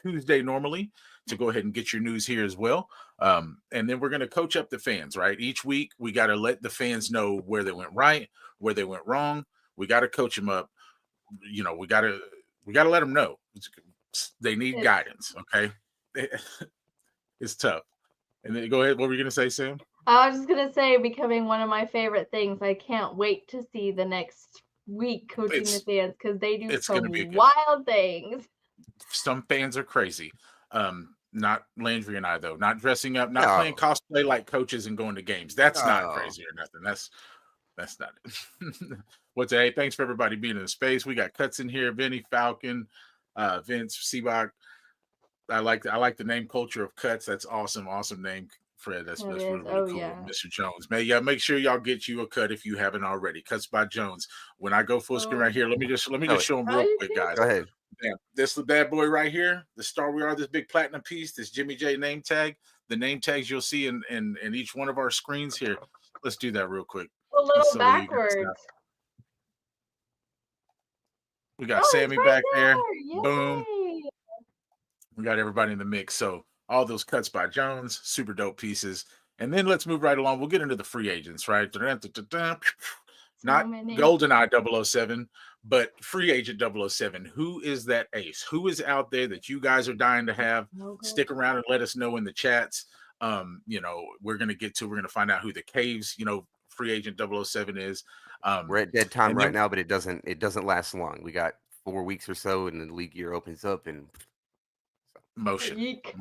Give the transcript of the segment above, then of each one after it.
Tuesday normally to go ahead and get your news here as well. And then we're going to coach up the fans, right? Each week, we got to let the fans know where they went right, where they went wrong. We got to coach them up. We got to let them know they need It's guidance. Okay. It's tough. And then go ahead. What were you going to say, Sam? I was just gonna say, becoming one of my favorite things. I can't wait to see the next week coaching the It's fans because they do it's going to be some good. wild things. Some fans are crazy. Not Landry and I though. Not dressing up, not playing No, cosplay like coaches and going to games. That's not no. crazy or nothing. That's not it. What's hey? Thanks for everybody being in the space. We got Cuts in here. Vinny Falcon, Vince Seabach. I like the name culture of Cuts. That's awesome. Awesome name, Fred. That's It really is. really Oh cool. yeah. Mr. Jones. Make sure y'all get you a cut if you haven't already. Cuts by Jones. When I go full screen right here, let me just Oh, show them Oh, real you quick, see? guys. go ahead. Damn, this the bad boy right here, the Star We Are, this big platinum piece, this Jimmy J name tag. The name tags you'll see in each one of our screens here. Let's do that real quick. A little So you backwards. we got Oh, it's Sammy right back there. there. Boom. Yay! We got everybody in the mix. So all those cuts by Jones, super dope pieces. And then let's move right along. We'll get into the free agents, right? Not GoldenEye 007, but free agent 007. Who is that ace? Who is out there that you guys are dying to have? Stick around and let us know in the chats. We're gonna find out who the Caves, free agent 007 is. We're at dead time and right then now, but it doesn't last long. We got 4 weeks or so, and the league year opens up, and motion. Yeek.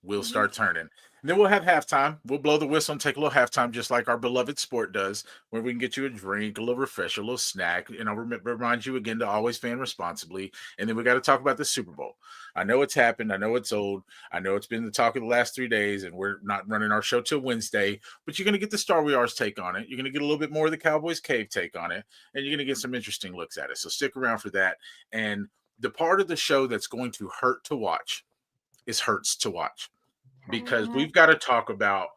We'll start turning. And then we'll have halftime. We'll blow the whistle and take a little halftime, just like our beloved sport does, where we can get you a drink, a little refresher, a little snack. And I'll remind you again to always fan responsibly. And then we got to talk about the Super Bowl. I know it's happened. I know it's old. I know it's been the talk of the last 3 days, and we're not running our show till Wednesday. But you're going to get the Star We Are's take on it. You're going to get a little bit more of the Cowboys Cave take on it, and you're going to get some interesting looks at it. So stick around for that. And the part of the show that's going to hurt to watch hurts to watch, because we've got to talk about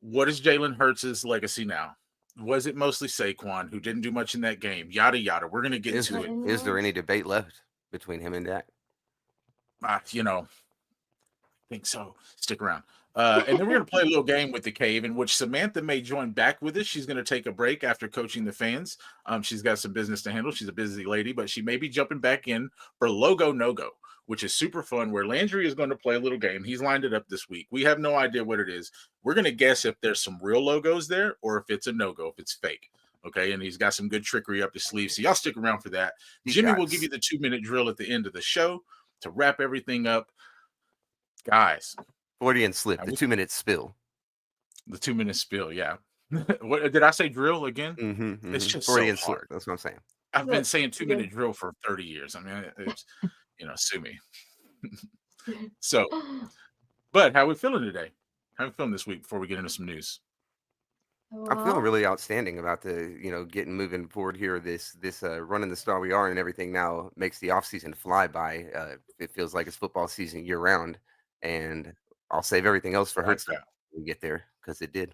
what is Jalen Hurts' legacy now. Was it mostly Saquon, who didn't do much in that game? Yada yada. We're gonna get to it. Is there any debate left between him and Dak? I think so. Stick around. And then we're going to play a little game with the Cave, in which Samantha may join back with us. She's going to take a break after coaching the fans. She's got some business to handle. She's a busy lady, but she may be jumping back in for Logo No Go, which is super fun, where Landry is going to play a little game. He's lined it up this week. We have no idea what it is. We're going to guess if there's some real logos there or if it's a no-go, if it's fake. Okay, and he's got some good trickery up his sleeve. So y'all stick around for that. Jimmy will give you the 2-minute drill at the end of the show to wrap everything up. Guys, Freudian slip, the 2-minute spill. The 2-minute spill, yeah. What did I say? Drill again? It's just Freudian so slip. hard. That's what I'm saying. I've been saying 2-minute drill for 30 years. I mean, it's sue me. So, but how are we feeling today? How are we feeling this week before we get into some news? I'm feeling really outstanding about the getting moving forward here. This running the Star We Are and everything now makes the off season fly by. It feels like it's football season year round, and I'll save everything else for Hurts when we get there, because it did.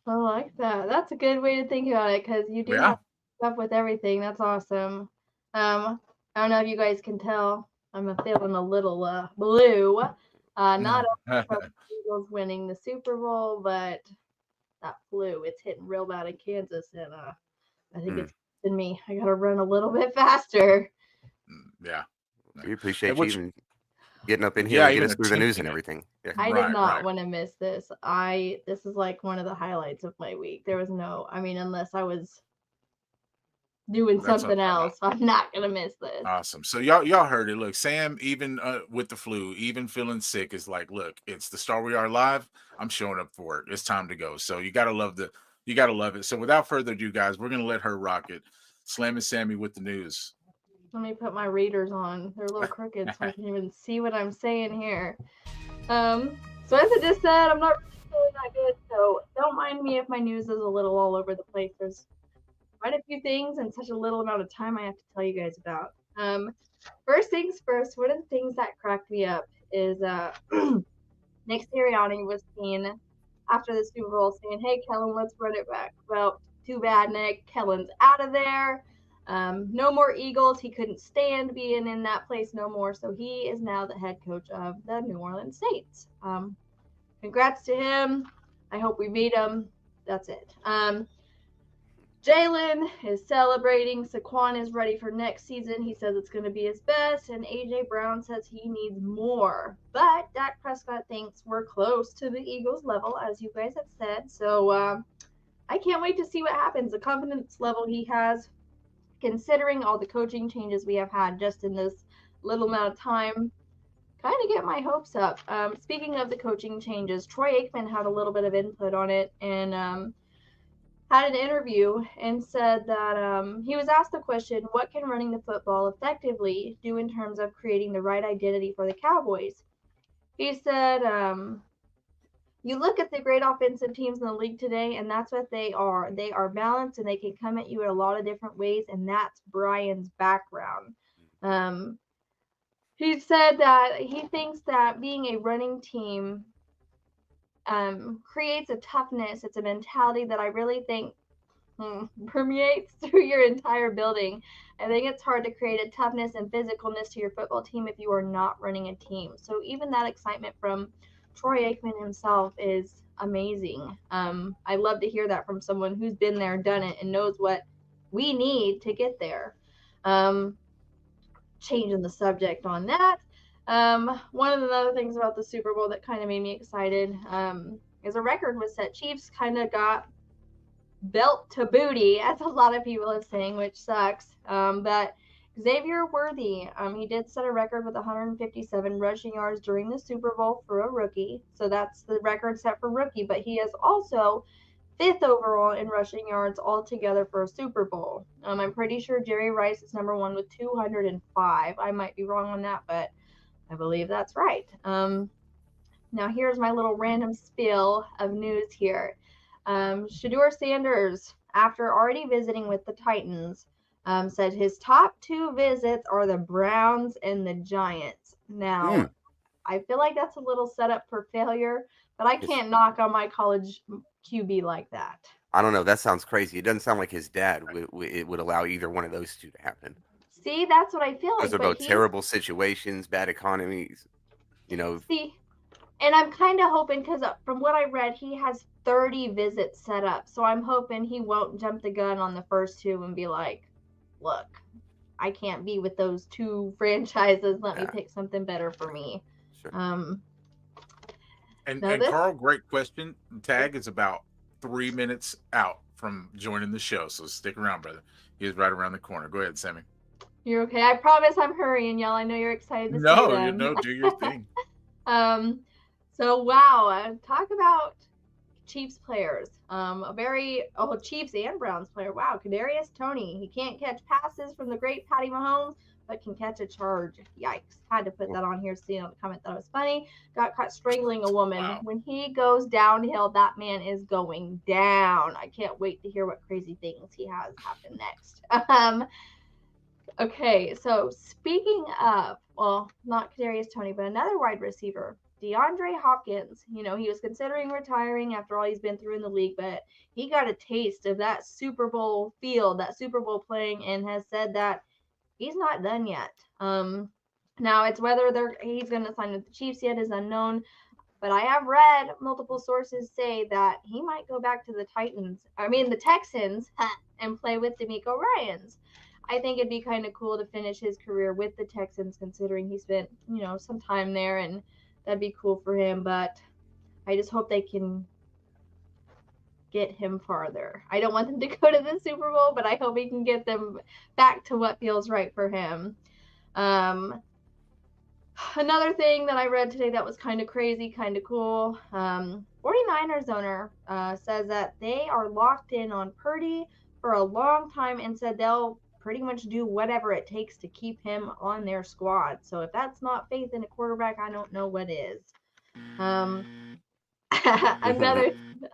I like that. That's a good way to think about it, because you do have to keep up with everything. That's awesome. I don't know if you guys can tell, I'm feeling a little blue. Not only from the Eagles winning the Super Bowl, but that flu, it's hitting real bad in Kansas, and I think it's in me. I got to run a little bit faster. Yeah. We appreciate you even getting up in here and get us through the news and everything. Yeah. I did not want to miss this. This is like one of the highlights of my week. There was unless I was doing something else, I'm not gonna miss this. Awesome. So y'all heard it. Look, Sam, even with the flu, even feeling sick, is like, look, it's the Star We Are Live. I'm showing up for it. It's time to go. So you gotta love it. So without further ado, guys, we're gonna let her rock it. Slam and Sammy with the news. Let me put my readers on. They're a little crooked, so I can even see what I'm saying here. So as I just said, I'm not really feeling that good, so don't mind me if my news is a little all over the place. There's quite a few things in such a little amount of time I have to tell you guys about. First things first, one of the things that cracked me up is Nick Sirianni was seen after the Super Bowl saying, "Hey, Kellen, let's run it back." Well, too bad, Nick. Kellen's out of there. No more Eagles. He couldn't stand being in that place no more. So he is now the head coach of the New Orleans Saints. Congrats to him. I hope we meet him. That's it. Jalen is celebrating. Saquon is ready for next season. He says it's going to be his best. And A.J. Brown says he needs more. But Dak Prescott thinks we're close to the Eagles level, as you guys have said. So I can't wait to see what happens. The confidence level he has, considering all the coaching changes we have had just in this little amount of time, kind of get my hopes up. Speaking of the coaching changes, Troy Aikman had a little bit of input on it and had an interview and said that he was asked the question, what can running the football effectively do in terms of creating the right identity for the Cowboys? He said, you look at the great offensive teams in the league today, and that's what they are. They are balanced, and they can come at you in a lot of different ways, and that's Brian's background. He said that he thinks that being a running team creates a toughness. It's a mentality that I really think permeates through your entire building. I think it's hard to create a toughness and physicalness to your football team if you are not running a team. So even that excitement from Troy Aikman himself is amazing. I love to hear that from someone who's been there, done it, and knows what we need to get there. Changing the subject on that. One of the other things about the Super Bowl that kind of made me excited is a record was set. Chiefs kind of got belt to booty, as a lot of people are saying, which sucks. But Xavier Worthy, he did set a record with 157 rushing yards during the Super Bowl for a rookie. So that's the record set for rookie. But he is also 5th overall in rushing yards altogether for a Super Bowl. I'm pretty sure Jerry Rice is number 1 with 205. I might be wrong on that, but I believe that's right. Now here's my little random spiel of news here. Shedeur Sanders, after already visiting with the Titans, said his top 2 visits are the Browns and the Giants. Now, I feel like that's a little setup for failure, but I can't knock on my college QB like that. I don't know. That sounds crazy. It doesn't sound like his dad would allow either one of those two to happen. See, that's what I feel like. Those are both terrible situations, bad economies, See, and I'm kind of hoping, because from what I read, he has 30 visits set up. So I'm hoping he won't jump the gun on the first 2 and be like, look, I can't be with those 2 franchises. Let me pick something better for me. Sure. And Carl, great question. Tag is about 3 minutes out from joining the show, so stick around, brother. He is right around the corner. Go ahead, Sammy. You're okay. I promise I'm hurrying, y'all. I know you're excited to see them. No, do your thing. So wow, talk about Chiefs players. Chiefs and Browns player. Wow, Kadarius Toney. He can't catch passes from the great Patty Mahomes, but can catch a charge. Yikes. Had to put that on here, seeing on the comment that it was funny. Got caught strangling a woman. Wow. When he goes downhill, that man is going down. I can't wait to hear what crazy things he has happen next. Okay, so speaking of, well, not Kadarius Toney, but another wide receiver, DeAndre Hopkins. He was considering retiring after all he's been through in the league, but he got a taste of that Super Bowl field, that Super Bowl playing, and has said that he's not done yet. Now, it's whether he's going to sign with the Chiefs yet is unknown, but I have read multiple sources say that he might go back to the Texans, and play with DeMeco Ryans. I think it'd be kind of cool to finish his career with the Texans, considering he spent, some time there, and that'd be cool for him. But I just hope they can get him farther. I don't want them to go to the Super Bowl, but I hope he can get them back to what feels right for him. Another thing that I read today that was kind of crazy, kind of cool. 49ers owner says that they are locked in on Purdy for a long time, and said they'll pretty much do whatever it takes to keep him on their squad. So if that's not faith in a quarterback, I don't know what is.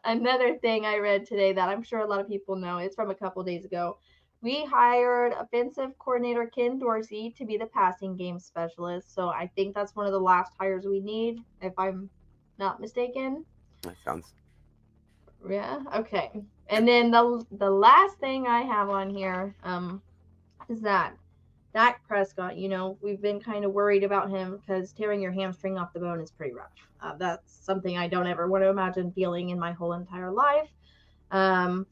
Another thing I read today that I'm sure a lot of people know, it's from a couple days ago. We hired offensive coordinator Ken Dorsey to be the passing game specialist. So I think that's one of the last hires we need, if I'm not mistaken. That sounds. Yeah. Okay. And then the last thing I have on here, is that Dak Prescott, we've been kind of worried about him because tearing your hamstring off the bone is pretty rough. That's something I don't ever want to imagine feeling in my whole entire life. But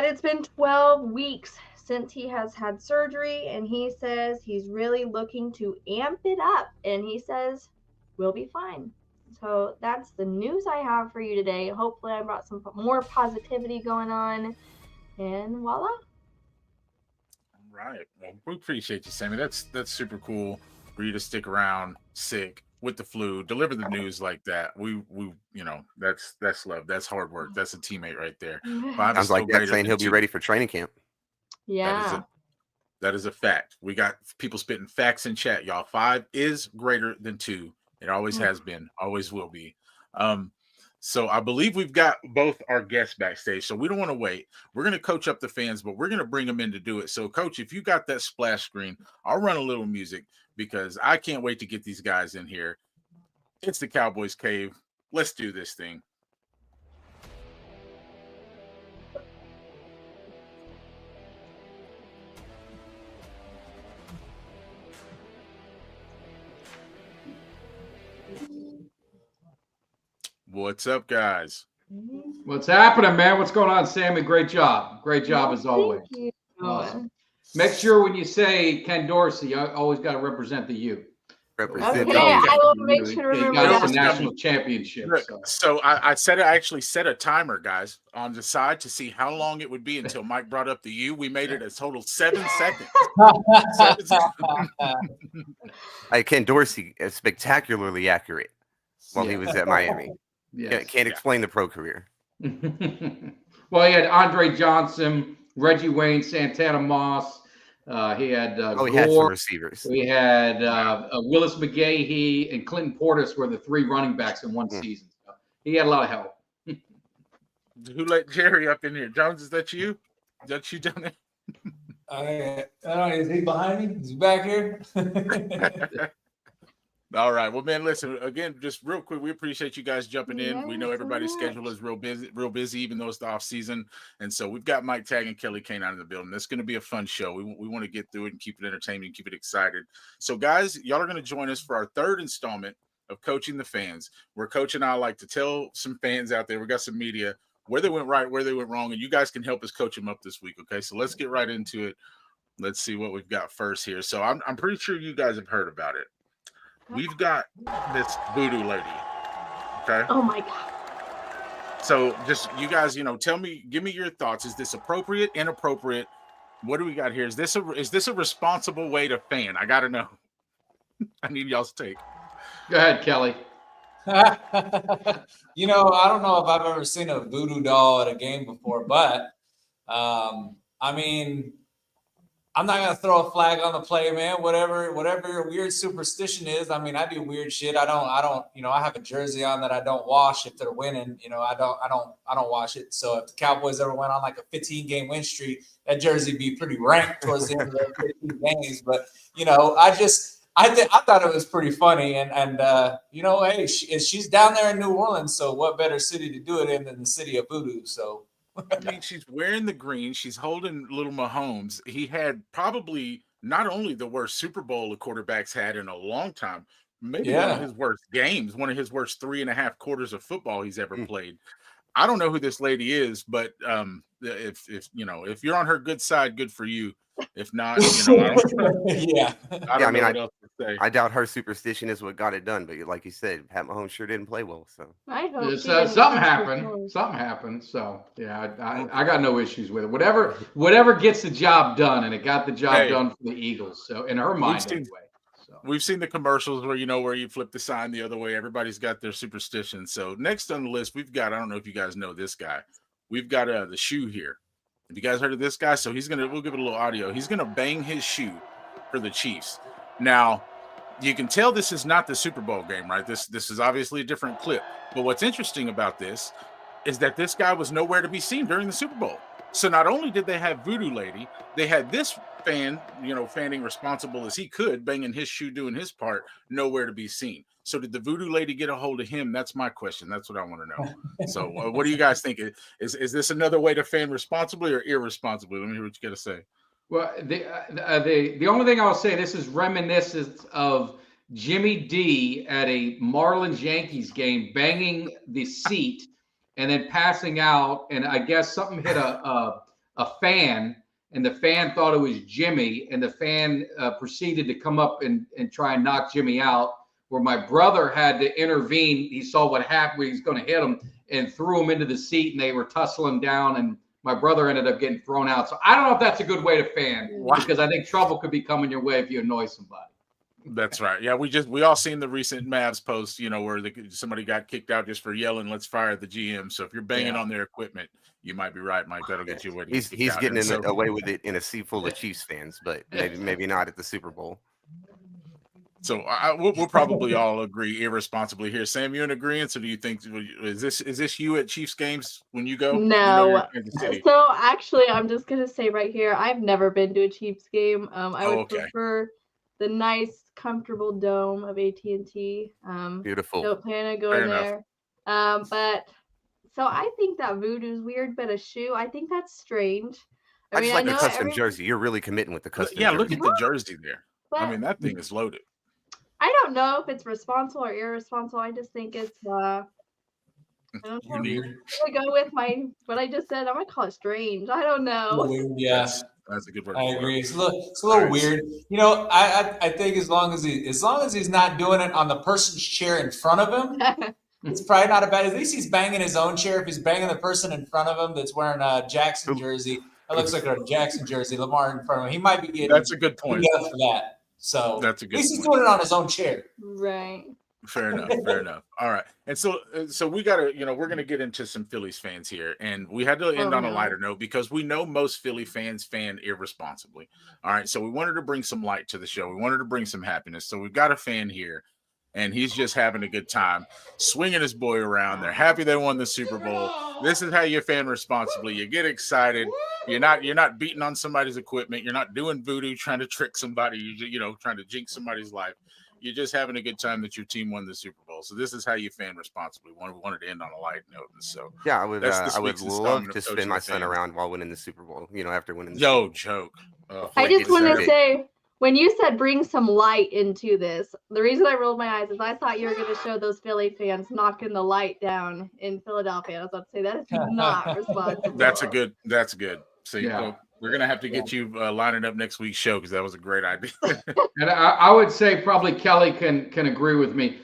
it's been 12 weeks since he has had surgery, and he says he's really looking to amp it up, and he says we'll be fine. So that's the news I have for you today. Hopefully I brought some more positivity going on, and voila. Right. Well, we appreciate you, Sammy. That's super cool for you to stick around sick with the flu, deliver the news like that. We that's love. That's hard work. That's a teammate right there. Sounds like that saying he'll be ready for training camp. Yeah. That is a fact. We got people spitting facts in chat, y'all. 5 is greater than 2. It always has been, always will be. So I believe we've got both our guests backstage. So we don't want to wait. We're going to coach up the fans, but we're going to bring them in to do it. So, Coach, if you got that splash screen, I'll run a little music because I can't wait to get these guys in here. It's the Cowboys Cave. Let's do this thing. What's up, guys? What's happening, man? What's going on, Sammy? Great job. Great job as always. Thank you. Awesome. Make sure when you say Ken Dorsey, you always got to represent the U. Represent Okay, I will make sure to remember got that. the national championship. So I actually set a timer, guys, on the side to see how long it would be until Mike brought up the U. We made it a total 7 seconds. 7 seconds. Ken Dorsey is spectacularly accurate while he was at Miami. Yes. Can't explain the pro career. Well, he had Andre Johnson, Reggie Wayne, Santana Moss. He had He had some Gore. receivers. We had Willis McGahee and Clinton Portis were the 3 running backs in one season. So he had a lot of help. Who let Jerry up in here? Jones, is that you? Is that you down there? I don't know. Is he behind me? Is he back here? All right. Well, man, listen, again, just real quick, we appreciate you guys jumping in. We know everybody's schedule is real busy, even though it's the off season. And so we've got Mike Tag and Kelly Kane out in the building. It's going to be a fun show. We want to get through it and keep it entertaining, keep it excited. So, guys, y'all are going to join us for our 3rd installment of Coaching the Fans, where Coach and I like to tell some fans out there, we got some media, where they went right, where they went wrong, and you guys can help us coach them up this week. Okay. So let's get right into it. Let's see what we've got first here. So I'm pretty sure you guys have heard about it. We've got this voodoo lady. Okay. Oh my God. So just you guys, tell me, give me your thoughts. Is this appropriate, inappropriate? What do we got here? Is this a responsible way to fan? I gotta know. I need y'all's take. Go ahead, Kelly. I don't know if I've ever seen a voodoo doll at a game before, but I mean, I'm not gonna throw a flag on the play, man. Whatever your weird superstition is. I mean, I do weird shit. I don't. I have a jersey on that I don't wash if they're winning. I don't wash it. So if the Cowboys ever went on like a 15-game win streak, that jersey be pretty rank towards the end of the 15 games. But I thought it was pretty funny, and hey, she's down there in New Orleans, so what better city to do it in than the city of voodoo? So. I mean, she's wearing the green. She's holding little Mahomes. He had probably not only the worst Super Bowl the quarterbacks had in a long time, maybe one of his worst games, one of his worst 3.5 quarters of football he's ever played. I don't know who this lady is, but if you're on her good side, good for you. If not, I don't know what else to say. I doubt her superstition is what got it done, but like you said, Pat Mahomes sure didn't play well. So I hope something happened. Something happened. So yeah, I got no issues with it. Whatever gets the job done, and it got the job done for the Eagles. So in her mind, anyway. We've seen the commercials where you flip the sign the other way. Everybody's got their superstition. So next on the list, we've got, I don't know if you guys know this guy. We've got the shoe here. Have you guys heard of this guy? So we'll give it a little audio. He's gonna bang his shoe for the Chiefs. Now, you can tell this is not the Super Bowl game, right? This is obviously a different clip. But what's interesting about this is that this guy was nowhere to be seen during the Super Bowl. So not only did they have Voodoo Lady, they had this fan, fanning responsible as he could, banging his shoe, doing his part, nowhere to be seen. So did the Voodoo Lady get a hold of him? That's my question. That's what I want to know. So what do you guys think? Is this another way to fan responsibly or irresponsibly? Let me hear what you got to say. Well, the only thing I'll say, this is reminiscent of Jimmy D at a Marlins Yankees game, banging the seat and then passing out, and I guess something hit a fan, and the fan thought it was Jimmy, and the fan proceeded to come up and try and knock Jimmy out. Where my brother had to intervene. He saw what happened. He was going to hit him and threw him into the seat, and they were tussling down, and my brother ended up getting thrown out. So I don't know if that's a good way to fan, because I think trouble could be coming your way if you annoy somebody. That's right. Yeah, we all seen the recent Mavs post, where somebody got kicked out just for yelling, "Let's fire the GM." So if you're banging on their equipment, you might be right, Mike. That'll get you away. He's getting away with it in a sea full of Chiefs fans, but maybe not at the Super Bowl. So we'll probably all agree irresponsibly here. Sam, you in agreement? So do you think is this you at Chiefs games when you go? No. So actually, I'm just gonna say right here, I've never been to a Chiefs game. I would prefer the nice, comfortable dome of AT&T. Beautiful. Don't plan on going there. But so I think that voodoo's weird, but a shoe, I think that's strange. I just like the custom jersey. You're really committing with the custom jersey. Yeah, look at the jersey there. But, I mean, that thing is loaded. I don't know if it's responsible or irresponsible. I just think it's I don't know. I'm gonna go with what I just said. I'm gonna call it strange. I don't know. Yeah, that's a good word. I agree. It's a little weird. I think as long as he's not doing it on the person's chair in front of him, it's probably not a bad. At least he's banging his own chair. If he's banging the person in front of him that's wearing a Jackson jersey, that looks like a Jackson jersey. Lamar in front of him, he might be getting. That's a good point. For that. So that's a good. At least he's doing it on his own chair. Right. Fair enough. All right. And so we gotta, we're gonna get into some Phillies fans here, and we had to end on a lighter note because we know most Philly fans fan irresponsibly. All right. So we wanted to bring some light to the show. We wanted to bring some happiness. So we've got a fan here, and he's just having a good time, swinging his boy around. They're happy they won the Super Bowl. This is how you fan responsibly. You get excited. You're not beating on somebody's equipment. You're not doing voodoo, trying to trick somebody. You trying to jinx somebody's life. You're just having a good time that your team won the Super Bowl. So this is how you fan responsibly. We wanted to end on a light note. So yeah, I would love to spin my son around while winning the Super Bowl. After winning. The Super Bowl. Joke. I just want to say, when you said bring some light into this, the reason I rolled my eyes is I thought you were going to show those Philly fans knocking the light down in Philadelphia. I was about to say that is not responsible. That's good. So we're going to have to get you lining up next week's show because that was a great idea. And I would say probably Kelly can agree with me.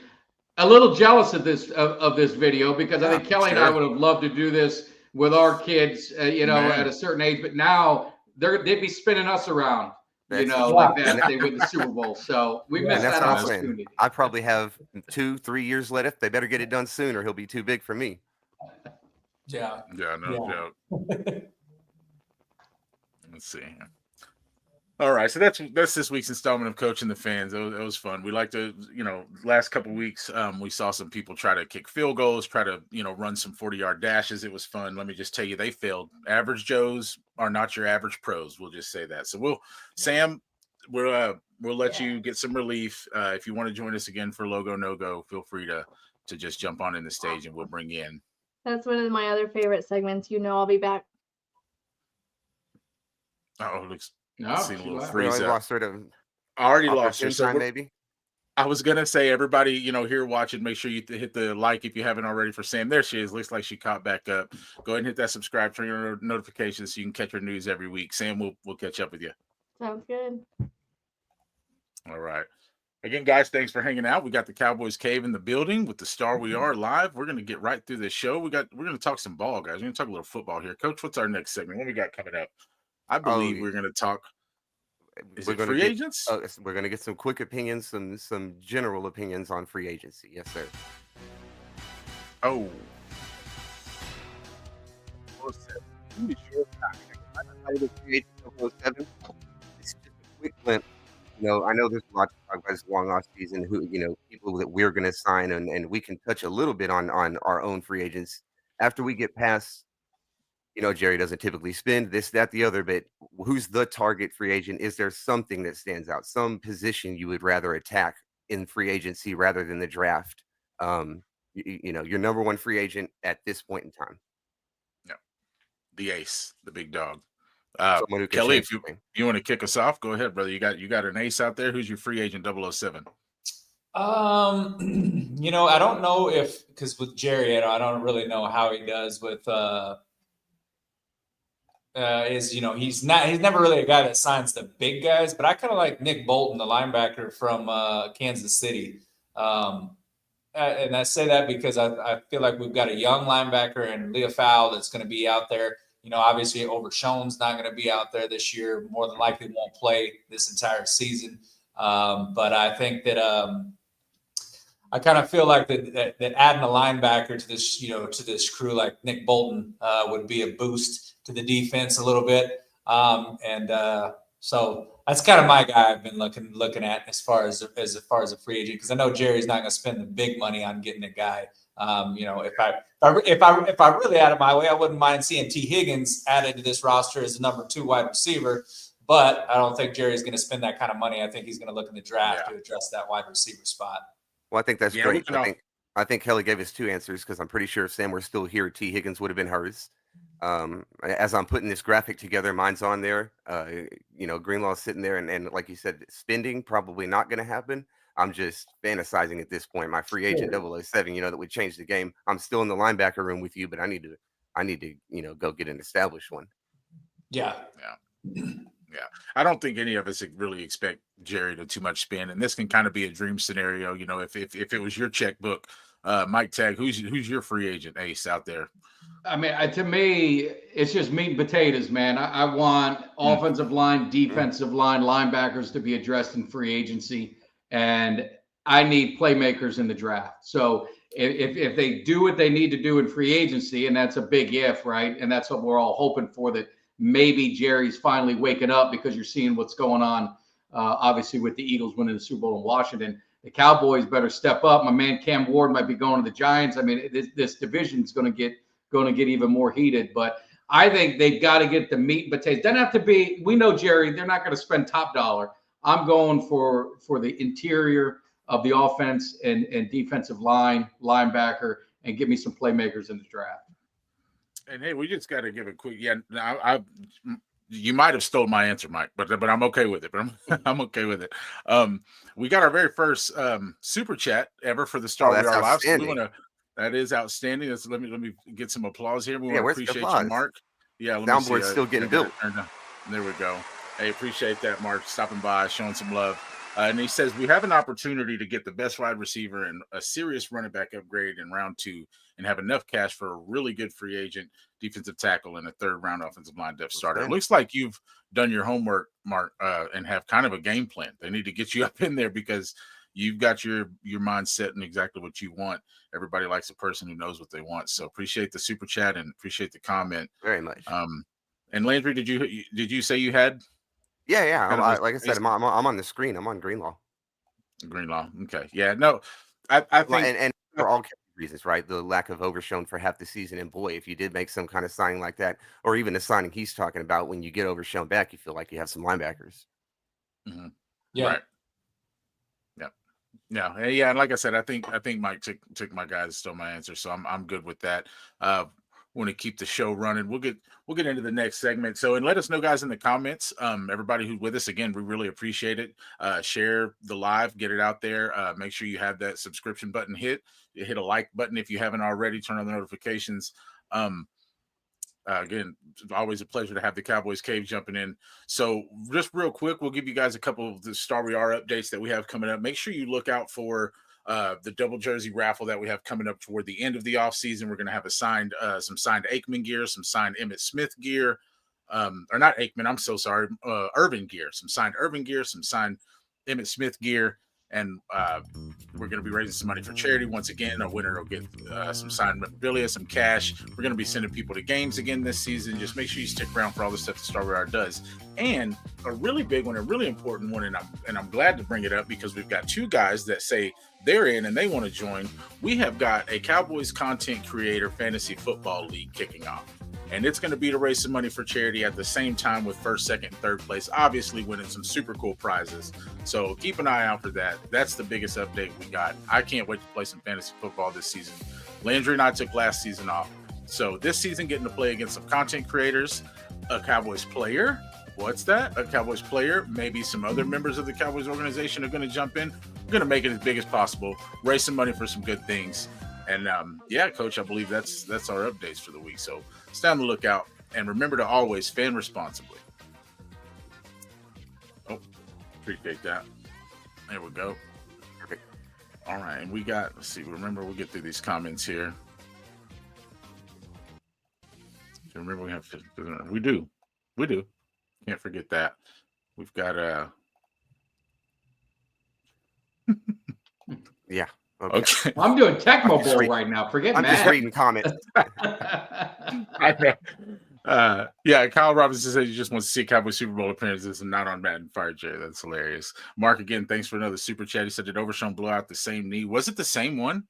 A little jealous of this video because I think Kelly and I would have loved to do this with our kids, at a certain age. But now they'd be spinning us around. Like that, they win the Super Bowl. So we missed that opportunity. I probably have 2-3 years left. They better get it done soon or he'll be too big for me. Yeah, no joke. Let's see. All right, so that's this week's installment of Coaching the Fans. It was fun. We like to, last couple of weeks, we saw some people try to kick field goals, try to, run some 40-yard dashes. It was fun. Let me just tell you, they failed. Average Joes are not your average pros. We'll just say that. So Sam, we'll let you get some relief. If you want to join us again for Logo No Go, feel free to just jump on in the stage and we'll bring you in. That's one of my other favorite segments. I'll be back. Oh, looks. I already lost her. So maybe. I was gonna say, everybody, here watching, make sure you hit the like if you haven't already for Sam. There she is. Looks like she caught back up. Go ahead and hit that subscribe, turn your notifications so you can catch her news every week. Sam, we'll catch up with you. Sounds good. All right. Again, guys, thanks for hanging out. We got the Cowboys Cave in the building with the Star We Are live. We're gonna get right through this show. We're gonna talk some ball, guys. We're gonna talk a little football here. Coach, what's our next segment? What we got coming up? I believe we're going to talk. Is it free agents? We're going to get some quick opinions, some general opinions on free agency. Yes, sir. Oh. It's just a quick glimpse. I know there's a lot to talk about this long off season. People that we're going to sign, and we can touch a little bit on our own free agents after we get past. Jerry doesn't typically spend this, that, the other, but who's the target free agent? Is there something that stands out? Some position you would rather attack in free agency rather than the draft? Your number one free agent at this point in time. Yeah. The ace, the big dog. Someone who can Kelly, change if you the game. you want to kick us off, go ahead, brother. You got an ace out there. Who's your free agent 007? I don't know because with Jerry, I don't really know how he does with he's never really a guy that signs the big guys, but I kind of like Nick Bolton, the linebacker from Kansas City. And I say that because I feel like we've got a young linebacker and Leah Fowl that's going to be out there. Obviously Overshown's not going to be out there this year. More than likely won't play this entire season. But I think that I kind of feel like that adding a linebacker to this crew like Nick Bolton would be a boost to the defense a little bit. So that's kind of my guy I've been looking at as far as a free agent, because I know Jerry's not going to spend the big money on getting a guy. If I really had it my way, I wouldn't mind seeing T. Higgins added to this roster as a number 2 wide receiver. But I don't think Jerry's going to spend that kind of money. I think he's going to look in the draft to address that wide receiver spot. Well, I think that's great. I think Kelly gave us 2 answers, because I'm pretty sure if Sam were still here, T. Higgins would have been hers. As I'm putting this graphic together, mine's on there. Greenlaw's sitting there, and like you said, spending probably not going to happen. I'm just fantasizing at this point. My free agent 007, that would change the game. I'm still in the linebacker room with you, but I need to go get an established one. Yeah. I don't think any of us really expect Jerry to too much spend, and this can kind of be a dream scenario. If it was your checkbook, Mike Tag, who's your free agent ace out there? I mean, to me, it's just meat and potatoes, man. I want offensive line, defensive line, linebackers to be addressed in free agency, and I need playmakers in the draft. So if they do what they need to do in free agency, and that's a big if, right? And that's what we're all hoping for, that maybe Jerry's finally waking up, because you're seeing what's going on, obviously, with the Eagles winning the Super Bowl in Washington. The Cowboys better step up. My man Cam Ward might be going to the Giants. I mean, this division is going to get even more heated. But I think they've got to get the meat and potatoes. Doesn't have to be. We know Jerry. They're not going to spend top dollar. I'm going for the interior of the offense and defensive line, linebacker, and give me some playmakers in the draft. And hey, we just got to give a quick. Yeah, you might have stole my answer, Mike, but I'm okay with it. But I'm okay with it. We got our very first super chat ever for the Star We Are Live. So that is outstanding. Let me get some applause here. We want to appreciate you, Mark. Yeah, let me see. Soundboard's still getting built. There we go. Hey, appreciate that, Mark, stopping by, showing some love. And he says, we have an opportunity to get the best wide receiver and a serious running back upgrade in round 2 and have enough cash for a really good free agent defensive tackle and a 3rd round offensive line depth starter. It looks like you've done your homework, Mark, and have kind of a game plan. They need to get you up in there, because you've got your mindset and exactly what you want. Everybody likes a person who knows what they want. So appreciate the super chat and appreciate the comment very much. And Landry, did you say you had? Yeah. Like I said, I'm on the screen. I'm on Greenlaw. Okay. Yeah. No, I think, and for all reasons, right? The lack of Overshown for half the season, and boy, if you did make some kind of signing like that, or even the signing he's talking about, when you get Overshown back, you feel like you have some linebackers. Mm-hmm. Yeah. Right. Yeah. And like I said, I think Mike took my guys, stole my answer, so I'm good with that. Want to keep the show running. We'll get into the next segment. So, and let us know, guys, in the comments. Everybody who's with us, again, we really appreciate it. Share the live, get it out there. Make sure you have that subscription button hit a like button if you haven't already. Turn on the notifications. Again, it's always a pleasure to have the Cowboys Cave jumping in. So just real quick, we'll give you guys a couple of the Star We Are updates that we have coming up. Make sure you look out for the double jersey raffle that we have coming up toward the end of the offseason. We're going to have some signed Aikman gear, some signed Emmitt Smith gear, or not Aikman, I'm so sorry, Irvin gear, some signed Irvin gear, some signed Emmitt Smith gear. And we're going to be raising some money for charity. Once again, a winner will get some signed memorabilia, some cash. We're going to be sending people to games again this season. Just make sure you stick around for all the stuff that Star Wars does. And a really big one, a really important one, and I'm glad to bring it up because we've got 2 guys that say they're in and they want to join. We have got a Cowboys content creator fantasy football league kicking off. And it's going to be to raise some money for charity at the same time with 1st, 2nd, and 3rd place, obviously winning some super cool prizes. So keep an eye out for that. That's the biggest update we got. I can't wait to play some fantasy football this season. Landry and I took last season off. So this season, getting to play against some content creators. a Cowboys player. What's that? A Cowboys player. Maybe some other members of the Cowboys organization are going to jump in. We're going to make it as big as possible, raise some money for some good things. And yeah, Coach, I believe that's our updates for the week. So stay on the lookout. And remember to always fan responsibly. Oh, appreciate that. There we go. Perfect. All right. And we got, let's see, remember, we'll get through these comments here. Remember, we have to, we do. Can't forget that. We've got yeah. Okay. I'm doing Tecmo Bowl right now. Forget I'm Matt. just reading comments. Yeah, Kyle Robinson said he just wants to see Cowboys Super Bowl appearances and not on Madden Fire Jerry. That's hilarious. Mark, again, thanks for another super chat. He said, did Overshown blow out the same knee? Was it the same one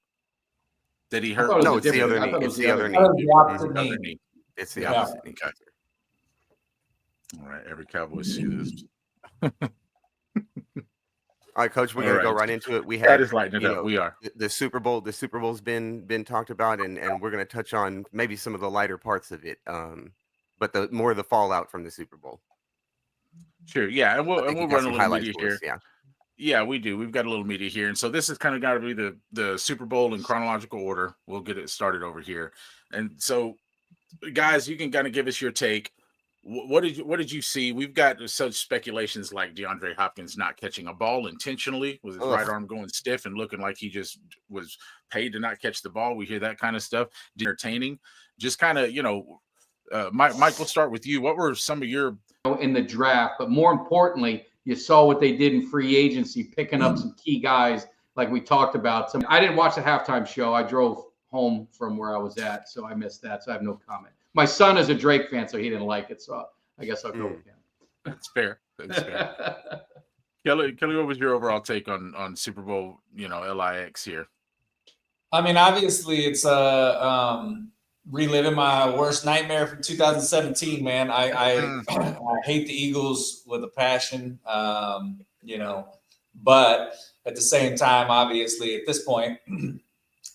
that he hurt? No, it's the other knee. It's the other knee. It's the opposite knee. Okay. All right, every Cowboy see this. All right, Coach, we're gonna go right into it. We that have is lighting it up. We are the Super Bowl. The Super Bowl's been talked about, and we're gonna touch on maybe some of the lighter parts of it. But the more of the fallout from the Super Bowl. Sure, yeah, and we'll run a little media here. Yeah, we do. We've got a little media here, and so this is kind of got to be the Super Bowl in chronological order. We'll get it started over here, and so guys, you can kind of give us your take. What did you see? We've got such speculations like DeAndre Hopkins not catching a ball intentionally with his right arm going stiff and looking like he just was paid to not catch the ball. We hear that kind of stuff. Entertaining, just kind of, Mike, we'll start with you. What were some of your in the draft? But more importantly, you saw what they did in free agency, picking up some key guys like we talked about. I didn't watch the halftime show. I drove home from where I was at, so I missed that. So I have no comment. My son is a Drake fan, so he didn't like it. So I guess I'll go with him. That's fair. That's fair. Kelly, what was your overall take on Super Bowl, LIX here? I mean, obviously it's reliving my worst nightmare from 2017, man. I hate the Eagles with a passion, but at the same time, obviously at this point,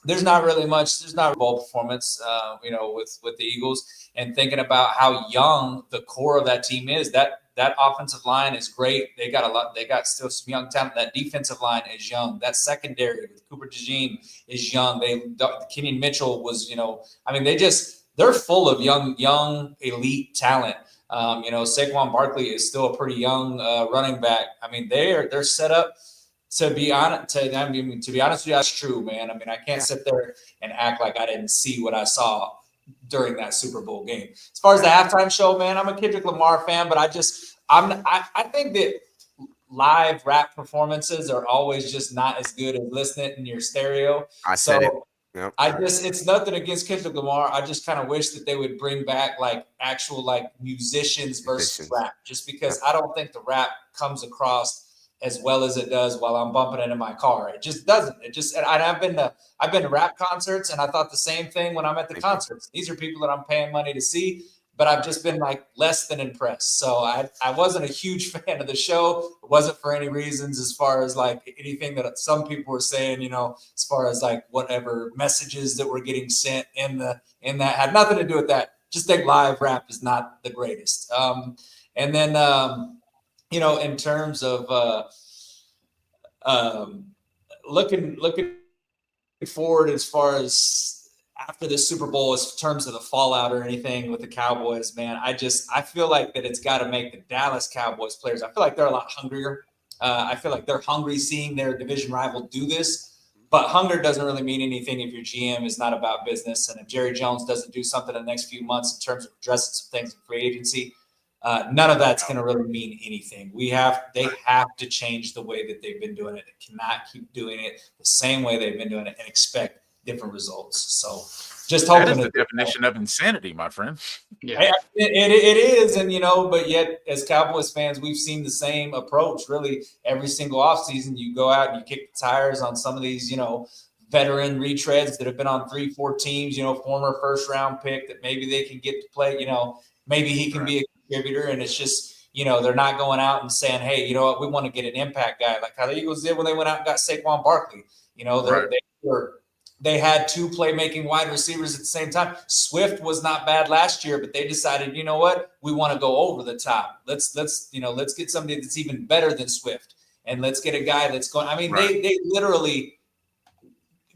there's not a bowl performance, with the Eagles, and thinking about how young the core of that team is. That offensive line is great. They got still some young talent. That defensive line is young. That secondary with Cooper DeJean is young. Kenyon Mitchell was, they're full of young elite talent. Saquon Barkley is still a pretty young running back. I mean, they're set up. To be honest with you, that's true, man. I mean, I can't sit there and act like I didn't see what I saw during that Super Bowl game. As far as the halftime show, man, I'm a Kendrick Lamar fan, but I think that live rap performances are always just not as good as listening in your stereo. I said it. Yep. It's nothing against Kendrick Lamar. I just kind of wish that they would bring back like actual like musicians versus rap, just because I don't think the rap comes across as well as it does while I'm bumping it in my car. It just doesn't. And I've been to rap concerts, and I thought the same thing when I'm at the concerts. These are people that I'm paying money to see, but I've just been like less than impressed. So I wasn't a huge fan of the show. It wasn't for any reasons as far as like anything that some people were saying, as far as like whatever messages that were getting sent in that had nothing to do with that. Just think live rap is not the greatest. And then, in terms of looking forward as far as after the Super Bowl, as terms of the fallout or anything with the Cowboys, man, I feel like that it's got to make the Dallas Cowboys players. I feel like they're a lot hungrier. I feel like they're hungry seeing their division rival do this. But hunger doesn't really mean anything if your GM is not about business. And if Jerry Jones doesn't do something in the next few months in terms of addressing some things in free agency, none of that's going to really mean anything. They have to change the way that they've been doing it. They cannot keep doing it the same way they've been doing it and expect different results. So just hoping that is the definition of insanity, my friend. Yeah, it is. And, but yet as Cowboys fans, we've seen the same approach really every single offseason. You go out and you kick the tires on some of these, veteran retreads that have been on 3-4 teams, former first round pick that maybe they can get to play, maybe he can be a contributor, and it's just, they're not going out and saying, hey, you know what, we want to get an impact guy like how the Eagles did when they went out and got Saquon Barkley. They They had 2 playmaking wide receivers at the same time. Swift was not bad last year, but they decided, you know what? We want to go over the top. Let's get somebody that's even better than Swift. And let's get a guy that's going. I mean, they literally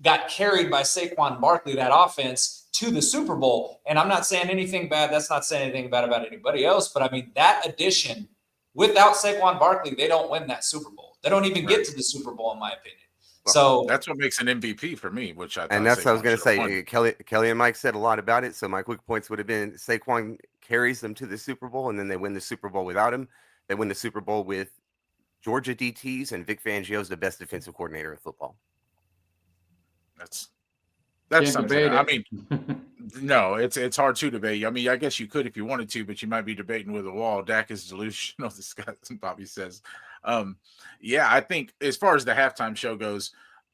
got carried by Saquon Barkley, that offense, to the Super Bowl. And I'm not saying anything bad. That's not saying anything bad about anybody else. But I mean, that addition, without Saquon Barkley, they don't win that Super Bowl. They don't even get to the Super Bowl, in my opinion. So that's what makes an MVP for me, which I thought. And that's what I was going to say. Won. Kelly and Mike said a lot about it. So my quick points would have been Saquon carries them to the Super Bowl, and then they win the Super Bowl without him. They win the Super Bowl with Georgia DTs, and Vic Fangio is the best defensive coordinator in football. That's something. I mean, no, it's hard to debate. I mean, I guess you could if you wanted to, but you might be debating with a wall. Dak is delusional. This guy, Bobby says. Yeah, I think as far as the halftime show goes,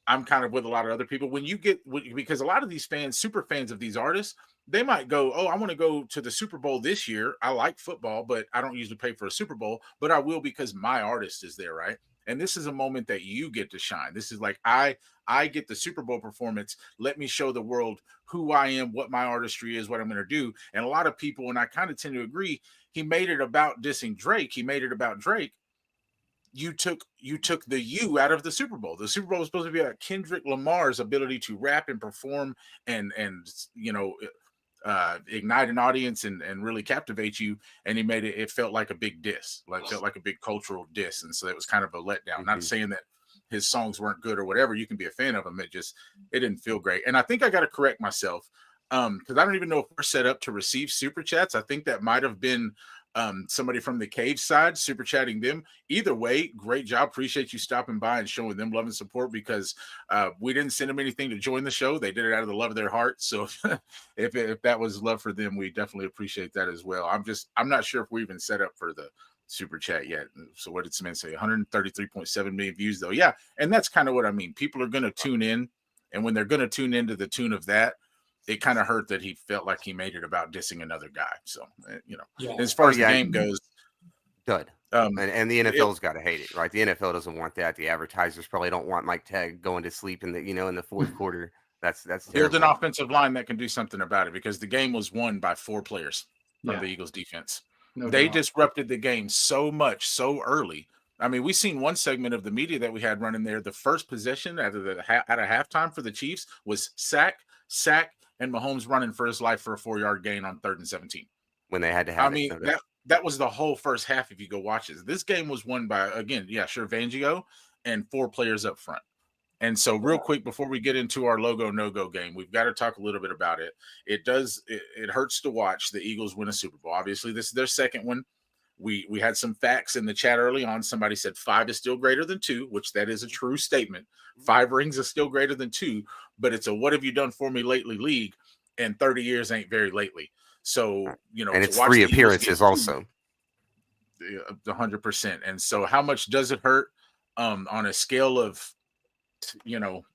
I'm kind of with a lot of other people. When you get, because a lot of these fans, super fans of these artists, they might go, oh, I want to go to the Super Bowl this year. I like football, but I don't usually pay for a Super Bowl, but I will because my artist is there, right? And this is a moment that you get to shine. This is like, I get the Super Bowl performance. Let me show the world who I am, what my artistry is, what I'm going to do. And a lot of people, and I kind of tend to agree, he made it about dissing Drake. He made it about Drake. You took the you out of the Super Bowl. The Super Bowl was supposed to be about Kendrick Lamar's ability to rap and perform and ignite an audience and really captivate you. And he made it felt like a big diss, felt like a big cultural diss. And so it was kind of a letdown. Mm-hmm. Not saying that his songs weren't good or whatever. You can be a fan of them. It didn't feel great. And I think I got to correct myself because I don't even know if we're set up to receive super chats. I think that might have been somebody from the Cave side super chatting them. Either way, great job. Appreciate you stopping by and showing them love and support because we didn't send them anything to join the show. They did it out of the love of their heart. So if that was love for them, we definitely appreciate that as well. I'm not sure if we even set up for the super chat yet. So what did Samantha say? 133.7 million views though. Yeah. And that's kind of what I mean. People are going to tune in. And when they're going to tune into the tune of that, it kind of hurt that he felt like he made it about dissing another guy. So, as far as the game goes, good. And the NFL's got to hate it, right? The NFL doesn't want that. The advertisers probably don't want Mike Tag going to sleep in the fourth quarter. That's build an offensive line that can do something about it because the game was won by 4 players from the Eagles defense. They disrupted the game so much so early. I mean, we seen one segment of the media that we had running there. The first possession out of halftime for the Chiefs was sack, and Mahomes running for his life for a 4-yard gain on 3rd and 17. When they had to have that was the whole first half if you go watch it. This game was won by, again, Fangio and 4 players up front. And so real quick, before we get into our logo no-go game, we've got to talk a little bit about it. It hurts to watch the Eagles win a Super Bowl. Obviously, this is their second one. We had some facts in the chat early on. Somebody said 5 is still greater than 2, which that is a true statement. 5 rings is still greater than 2, but it's a what have you done for me lately league, and 30 years ain't very lately. So, and it's 3 appearances also. 100%. And so how much does it hurt on a scale of,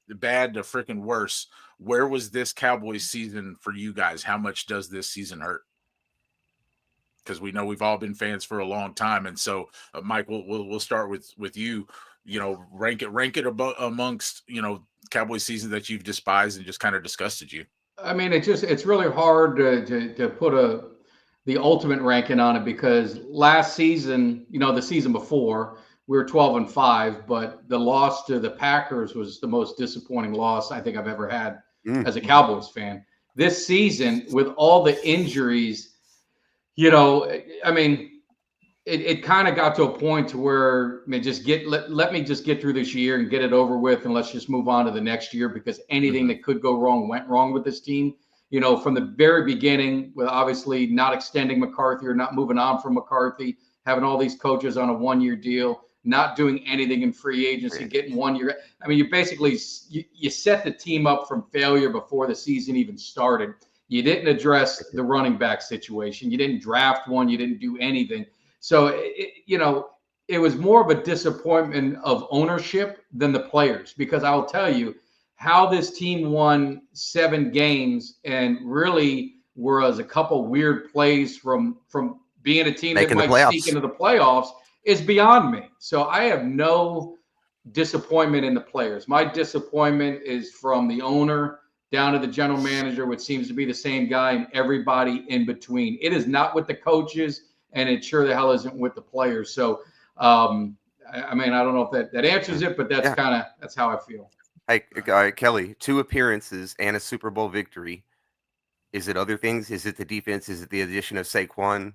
bad to freaking worse? Where was this Cowboys season for you guys? How much does this season hurt? Because we know we've all been fans for a long time, and so Mike, we'll start with you. Rank it amongst Cowboys seasons that you've despised and just kind of disgusted you. I mean, it's really hard to put the ultimate ranking on it because last season, the season before, we were 12-5, but the loss to the Packers was the most disappointing loss I think I've ever had as a Cowboys fan. This season, with all the injuries. I mean, it kind of got to a point to where let me just get through this year and get it over with, and let's just move on to the next year because anything that could go wrong went wrong with this team. From the very beginning, with obviously not extending McCarthy or not moving on from McCarthy, having all these coaches on a 1-year deal, not doing anything in free agency, getting 1 year. I mean, you basically you set the team up from failure before the season even started. You didn't address the running back situation. You didn't draft one. You didn't do anything. So, it was more of a disappointment of ownership than the players, because I'll tell you how this team won 7 games and really was a couple weird plays from being a team that might sneak into the playoffs is beyond me. So I have no disappointment in the players. My disappointment is from the owner down to the general manager, which seems to be the same guy, and everybody in between. It is not with the coaches, and it sure the hell isn't with the players. So, I mean, I don't know if that answers it, but that's that's how I feel. Hey, Kelly, 2 appearances and a Super Bowl victory. Is it other things? Is it the defense? Is it the addition of Saquon?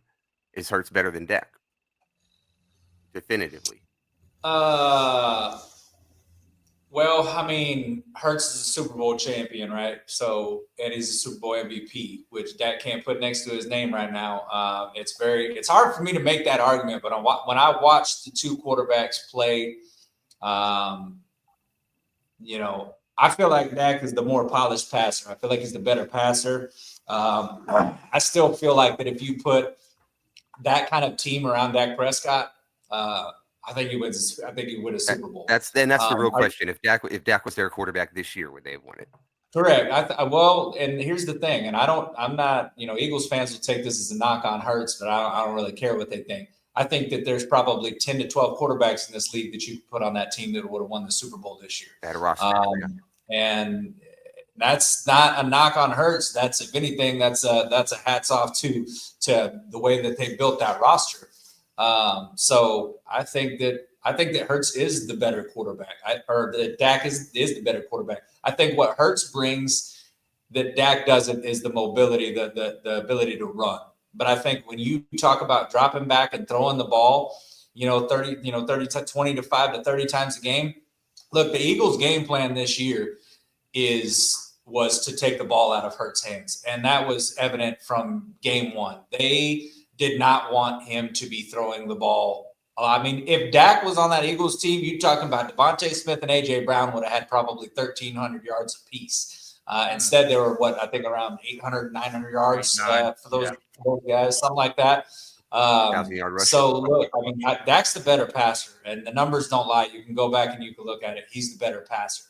Is Hurts better than Dak? Definitively. Well, I mean, Hurts is a Super Bowl champion, right? So, and he's a Super Bowl MVP, which Dak can't put next to his name right now. It's hard for me to make that argument, but when I watch the 2 quarterbacks play, you know, I feel like Dak is the more polished passer. I feel like he's the better passer. I still feel like that if you put that kind of team around Dak Prescott, I think he wins. I think he win a Super Bowl. That's the real question. If Dak was their quarterback this year, would they have won it? Correct. Well, and here's the thing, and I'm not, you know, Eagles fans will take this as a knock on Hurts, but I don't really care what they think. I think that there's probably 10 to 12 quarterbacks in this league that you could put on that team that would have won the Super Bowl this year. That roster, and that's not a knock on Hurts. That's, if anything, that's a hats off to the way that they built that roster. So I think that Hurts is the better quarterback, or that Dak is the better quarterback. I think what Hurts brings that Dak doesn't is the mobility, the ability to run. But I think when you talk about dropping back and throwing the ball, 20 to 5 to 30 times a game. Look, the Eagles' game plan this year was to take the ball out of Hurts' hands, and that was evident from game 1. They did not want him to be throwing the ball. I mean, if Dak was on that Eagles team, you're talking about Devontae Smith and A.J. Brown would have had probably 1,300 yards apiece. Instead, they were, I think around 800, 900 yards for those guys, something like that. So, look, I mean, Dak's the better passer, and the numbers don't lie. You can go back and you can look at it. He's the better passer.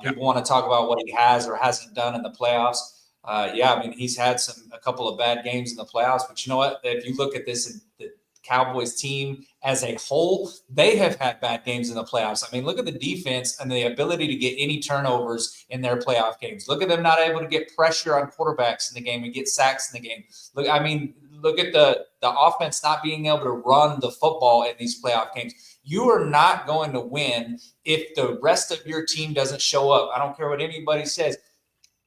People want to talk about what he has or hasn't done in the playoffs. I mean, he's had a couple of bad games in the playoffs, but you know what? If you look at this, the Cowboys team as a whole, they have had bad games in the playoffs. I mean, look at the defense and the ability to get any turnovers in their playoff games. Look at them not able to get pressure on quarterbacks in the game and get sacks in the game. Look at the offense not being able to run the football in these playoff games. You are not going to win if the rest of your team doesn't show up. I don't care what anybody says.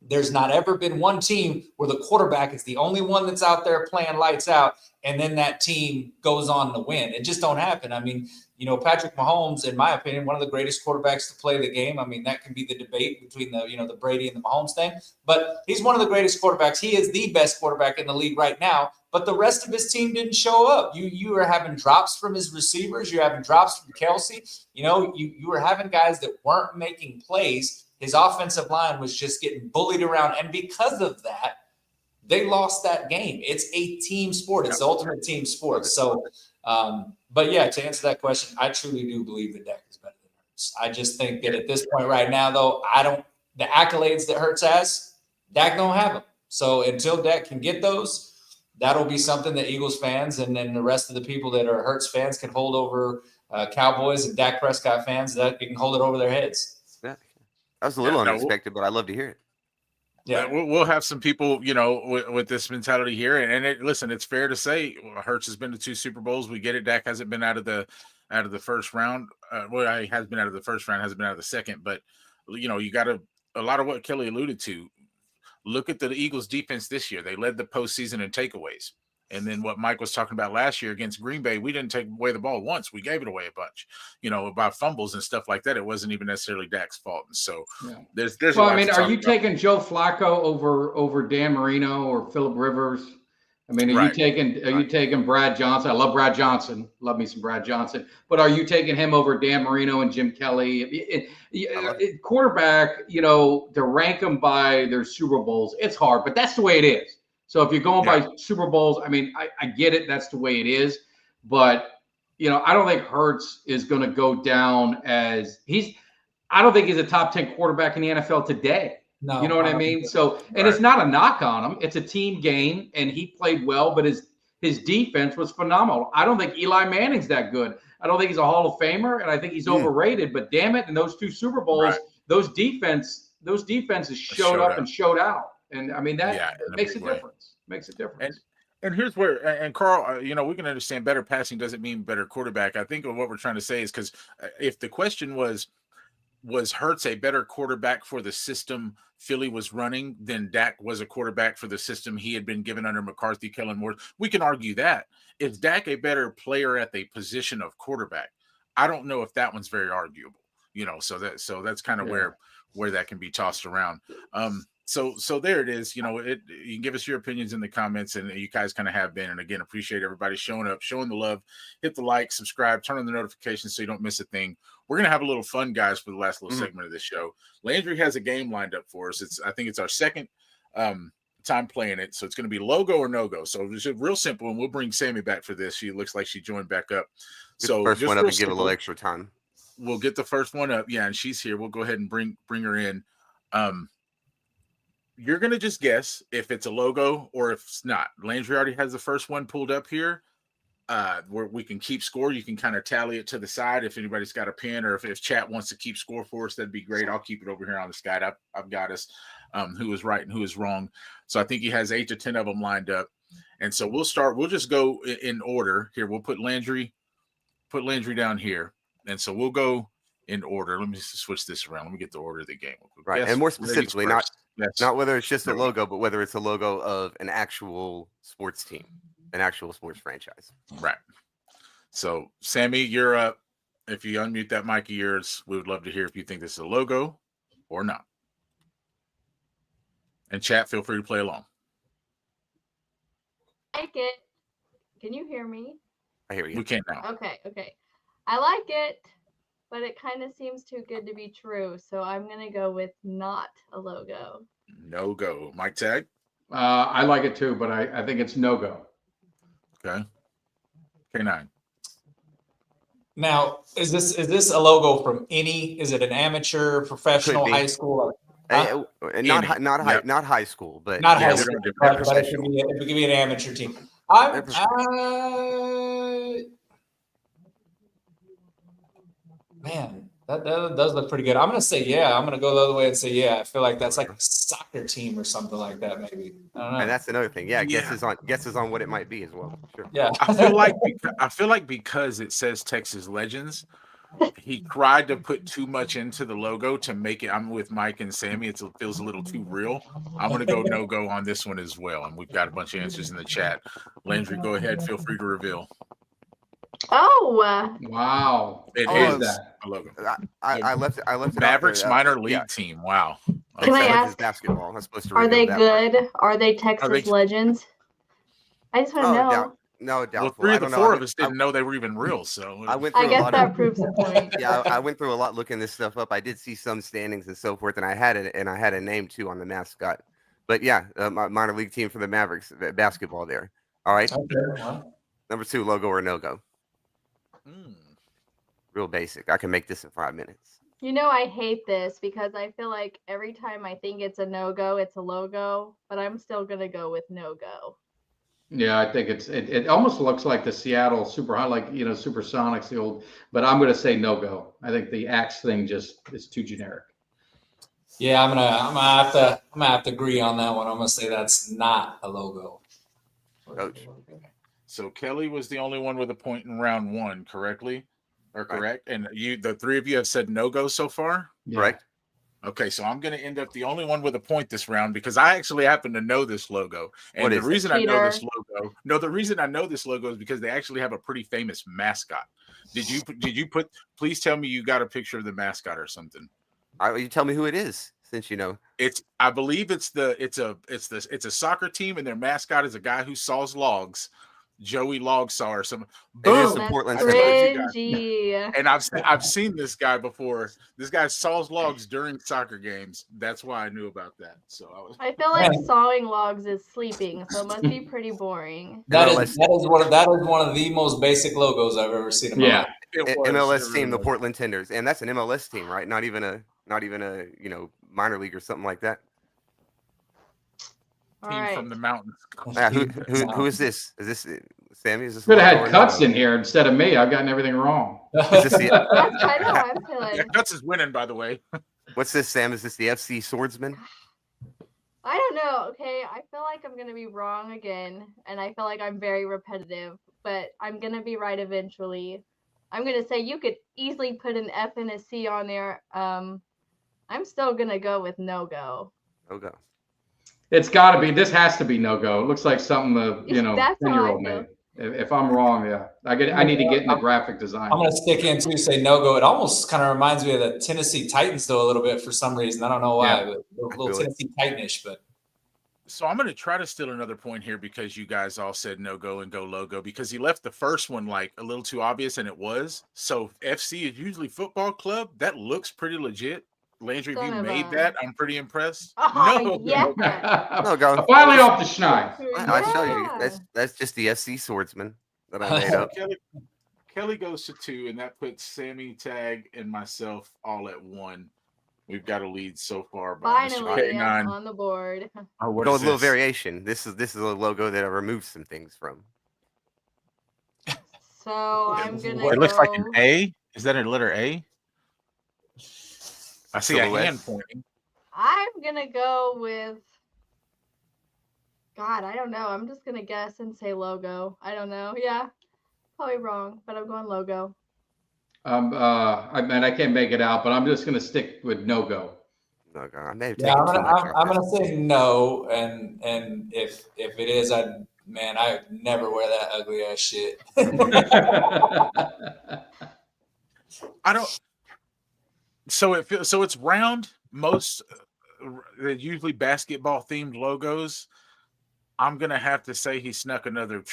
There's not ever been one team where the quarterback is the only one that's out there playing lights out, and then that team goes on to win. It just don't happen. I mean, Patrick Mahomes, in my opinion, one of the greatest quarterbacks to play the game. I mean, that can be the debate between the Brady and the Mahomes thing, but he's one of the greatest quarterbacks. He is the best quarterback in the league right now, but the rest of his team didn't show up. You are having drops from his receivers. You're having drops from Kelsey. You were having guys that weren't making plays. His offensive line was just getting bullied around. And because of that, they lost that game. It's a team sport. It's the ultimate team sport. So, but yeah, to answer that question, I truly do believe that Dak is better than Hurts. I just think that at this point right now, though, the accolades that Hurts has, Dak don't have them. So until Dak can get those, that'll be something that Eagles fans and then the rest of the people that are Hurts fans can hold over Cowboys and Dak Prescott fans, that they can hold it over their heads. That was a little unexpected, but I love to hear it. Yeah, we'll have some people, with this mentality here, and listen, it's fair to say Hurts has been to 2 Super Bowls. We get it. Dak hasn't been out of the first round. He has been out of the first round, hasn't been out of the second. But you got a lot of what Kelly alluded to. Look at the Eagles' defense this year. They led the postseason in takeaways. And then what Mike was talking about last year against Green Bay, we didn't take away the ball once. We gave it away a bunch, about fumbles and stuff like that. It wasn't even necessarily Dak's fault. And so there's. Well, I mean, are you taking Joe Flacco over Dan Marino or Phillip Rivers? I mean, are you taking Brad Johnson? I love Brad Johnson. Love me some Brad Johnson. But are you taking him over Dan Marino and Jim Kelly? Quarterback, to rank them by their Super Bowls, it's hard, but that's the way it is. So if you're going by Super Bowls, I mean, I get it. That's the way it is. But, I don't think Hurts is going to go down I don't think he's a top 10 quarterback in the NFL today. No, you know what I mean? So, and it's not a knock on him. It's a team game, and he played well, but his defense was phenomenal. I don't think Eli Manning's that good. I don't think he's a Hall of Famer, and I think he's overrated. But damn it, in those 2 Super Bowls, those defense those defenses showed up and showed out. And I mean, that makes a difference. Makes a difference. And here's where, and Carl, we can understand better passing doesn't mean better quarterback. I think what we're trying to say is because if the question was Hurts a better quarterback for the system Philly was running than Dak was a quarterback for the system he had been given under McCarthy, Kellen Moore? We can argue that. Is Dak a better player at the position of quarterback? I don't know if that one's very arguable, so that's kind of where that can be tossed around. So there it is. You can give us your opinions in the comments, and you guys kind of have been. And again, appreciate everybody showing up, showing the love. Hit the like, subscribe, turn on the notifications so you don't miss a thing. We're gonna have a little fun, guys, for the last little segment of this show. Landry has a game lined up for us. I think it's our second time playing it, so it's gonna be logo or no go. So it's real simple, and we'll bring Sammy back for this. She looks like she joined back up. So first one up and give a little extra time. We'll get the first one up, and she's here. We'll go ahead and bring her in. You're going to just guess if it's a logo or if it's not. Landry already has the first one pulled up here where we can keep score. You can kind of tally it to the side if anybody's got a pen, or if chat wants to keep score for us, that'd be great. I'll keep it over here on the sky. I've got us who is right and who is wrong. So I think he has 8 to 10 of them lined up. And so we'll start. We'll just go in order here. We'll put Landry down here. And so we'll go in order. Let me switch this around. Let me get the order of the game. Right. And more specifically, not whether it's just a logo, but whether it's a logo of an actual sports team, an actual sports franchise. Right. So, Sammy, you're up. If you unmute that mic of yours, we would love to hear if you think this is a logo or not. And chat, feel free to play along. I like it. Can you hear me? I hear you. We can now. Okay. I like it, but it kind of seems too good to be true. So I'm going to go with not a logo. No go. Mike Tag? I like it too, but I think it's no go. Okay. K9. Now, is this a logo from is it an amateur, professional, high school? Not high school, but not high school. But it could be an amateur team. Man, that does look pretty good. I'm going to say, I'm going to go the other way and say, I feel like that's like a soccer team or something like that, maybe. I don't know. And that's another thing. Guesses on what it might be as well. Sure. Yeah. I feel like because it says Texas Legends, he tried to put too much into the logo to make it. I'm with Mike and Sammy. It feels a little too real. I'm going to go no go on this one as well. And we've got a bunch of answers in the chat. Landry, go ahead. Feel free to reveal. Oh, wow! It is a logo. I left it. Mavericks minor league team. Wow. Can I ask? Basketball. I'm supposed to. Are they good? Part. Are they Texas Legends? I just want to know. No, doubtful. Well, 3 of the 4 of us didn't know they were even real. So I went through guess that proves the point. I went through a lot looking this stuff up. I did see some standings and so forth, and I had a name too on the mascot. But minor league team for the Mavericks basketball there. All right. Okay. Number 2, logo or no go. Real basic. I can make this in 5 minutes. I hate this because I feel like every time I think it's a no-go, it's a logo, but I'm still going to go with no-go. Yeah, I think it almost looks like the Seattle Supersonics, the old, but I'm going to say no-go. I think the Axe thing just is too generic. Yeah, I'm gonna have to agree on that one. I'm gonna say that's not a logo. Coach. So Kelly was the only one with a point in round 1, correctly? Or correct? Right. And the 3 of you have said no go so far? Yeah. Correct. Okay, so I'm going to end up the only one with a point this round because I actually happen to know this logo. And the reason I know this logo is because they actually have a pretty famous mascot. Did you please tell me you got a picture of the mascot or something? You tell me who it is, since you know. I believe it's a soccer team, and their mascot is a guy who saws logs. Joey Logsaw or something. Boom. It is the Portland and I've seen this guy before. This guy saws logs during soccer games. That's why I knew about that. So I feel like sawing logs is sleeping, so it must be pretty boring. That is one of the most basic logos I've ever seen in my life. MLS team, the Portland Tenders, and that's an MLS team, right? Not even a minor league or something like that. Team from the mountains. Who is this? Is this Sammy? Is this could have had Cuts in here instead of me? I've gotten everything wrong. I know. I'm feeling. Cuts is winning, by the way. What's this, Sam? Is this the FC Swordsman? I don't know. Okay, I feel like I'm gonna be wrong again, and I feel like I'm very repetitive, but I'm gonna be right eventually. I'm gonna say you could easily put an F and a C on there. I'm still gonna go with no go. No go. It's got to be. This has to be no go. It looks like something That's how I 10-year-old feel. made. If I'm wrong, yeah, I need to get into graphic design. I'm gonna stick in too. Say no go. It almost kind of reminds me of the Tennessee Titans though a little bit for some reason. I don't know why. Yeah. But a little Tennessee Titanish, but. So I'm going to try to steal another point here because you guys all said no go and go logo because he left the first one like a little too obvious, and it was. So FC is usually football club. That looks pretty legit. Landry, if you made that, I'm pretty impressed. Oh, yeah. No go. Finally off the schneid. I show you. That's just the FC Swordsman that I made up. Kelly goes to 2, and that puts Sammy, Tag, and myself all at 1. We've got a lead so far. Finally, on the board. Oh, What a little variation. This is a logo that I removed some things from. So I'm gonna. It looks like an A. Is that a letter A? I see Silhouette. a hand pointing. I'm gonna go with. God, I don't know. I'm just gonna guess and say logo. I don't know. Yeah, probably wrong, but I'm going logo. I can't make it out, but I'm just gonna stick with no go. No go. I may have Yeah, taken too much I'm off gonna say no, and if it is, I never wear that ugly ass shit. I don't. So it's round. Most usually basketball themed logos. I'm gonna have to say he snuck another,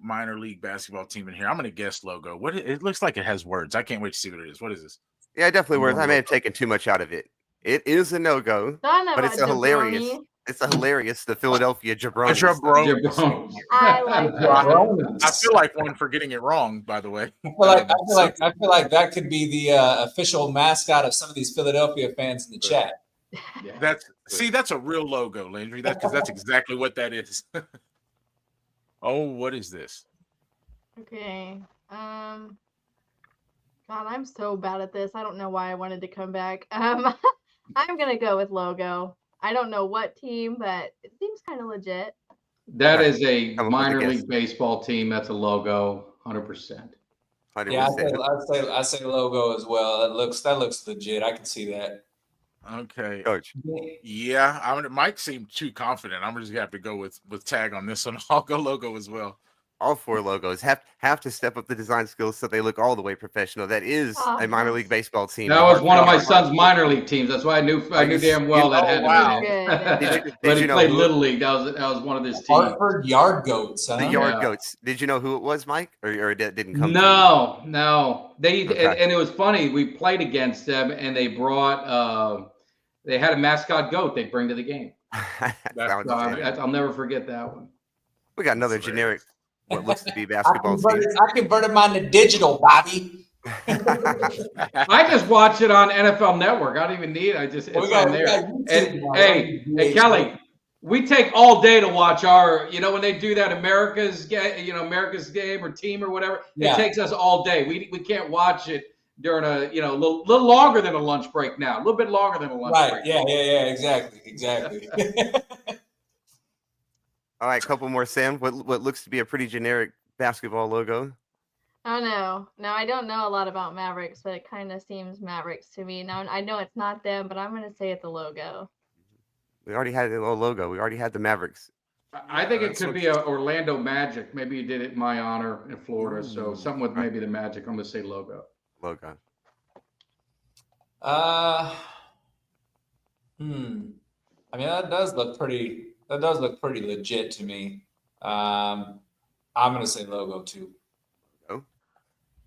minor league basketball team in here. I'm gonna guess logo. What it looks like it has words. I can't wait to see what it is. What is this? Yeah, definitely worth. I may have taken too much out of it. It is a no go, but it's a hilarious. It's a hilarious. The Philadelphia Jabronis. I like that. I feel like one for getting it wrong. By the way, I feel like that could be the official mascot of some of these Philadelphia fans in the chat. Yeah. That's a real logo, Landry. Because that's exactly what that is. Oh, what is this? Okay. God, I'm so bad at this. I don't know why I wanted to come back. I'm gonna go with logo. I don't know what team, but it seems kind of legit. That is a minor league baseball team. That's a logo, 100%. Yeah, I say logo as well. That looks legit. I can see that. Okay, Coach. Yeah, Mike seemed too confident. I'm just gonna have to go with Tag on this one. I'll go logo as well. All 4 logos have to step up the design skills so they look all the way professional. That is a minor league baseball team. That was one of my son's minor league teams. That's why I knew damn well that had to be. But he played little league. That was one of his teams. Hartford Yard Goats. Huh? The Yard Goats. Did you know who it was, Mike, or it didn't come? No. And it was funny. We played against them, and they brought. They had a mascot goat they bring to the game. I'll never forget that one. We got another generic. What looks to be basketball team. I converted mine to digital, Bobby. I just watch it on NFL Network. I don't even need it. It's on there. And hey, Kelly, we take all day to watch our. When they do that America's game or team or whatever, it takes us all day. We can't watch it during a little longer than a lunch break now. A little bit longer than a lunch break. Right? Yeah. Exactly. All right, couple more, Sam. What looks to be a pretty generic basketball logo? Oh no, I don't know a lot about Mavericks, but it kind of seems Mavericks to me. Now I know it's not them, but I'm gonna say it's a logo. We already had a logo. We already had the Mavericks. I think it could be a Orlando Magic. Maybe you did it in my honor in Florida. So something with maybe the Magic. I'm gonna say logo. Logo. I mean, that does look pretty legit to me. I'm gonna say logo too.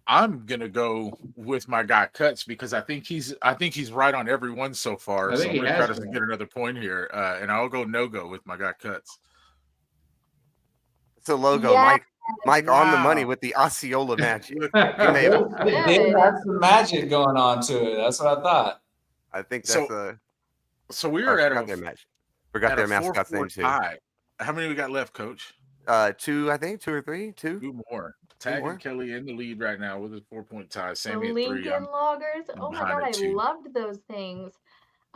I'm gonna go with my guy Cuts because I think he's right on every one so far. So I'm gonna try to get another point here, and I'll go no go with my guy Cuts. It's a logo, yeah. Mike on the money with the Osceola magic. It did have some magic going on to it. That's what I thought. I think that's So we were at their match. Forgot their mascot's name too. How many we got left, Coach? 2, I think 2 or 3. 2 more. Tag more? and Kelly in the lead right now with a 4-point tie. The Sammy at 3. Lincoln Loggers. I'm Oh my behind god, at I 2. loved those things.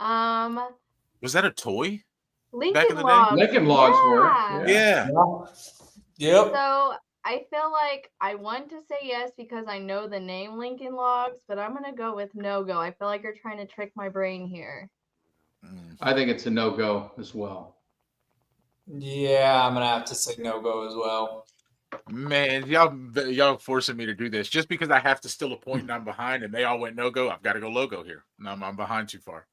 Was that a toy? Lincoln in the day? Logs. Lincoln Logs were. Yeah. Yeah. Yep. So I feel like I want to say yes because I know the name Lincoln Logs, but I'm gonna go with no go. I feel like you're trying to trick my brain here. I think it's a no-go as well. Yeah, I'm gonna have to say no go as well. Man, y'all forcing me to do this just because I have to steal a point and I'm behind, and they all went no go. I've got to go logo here. No, I'm behind too far.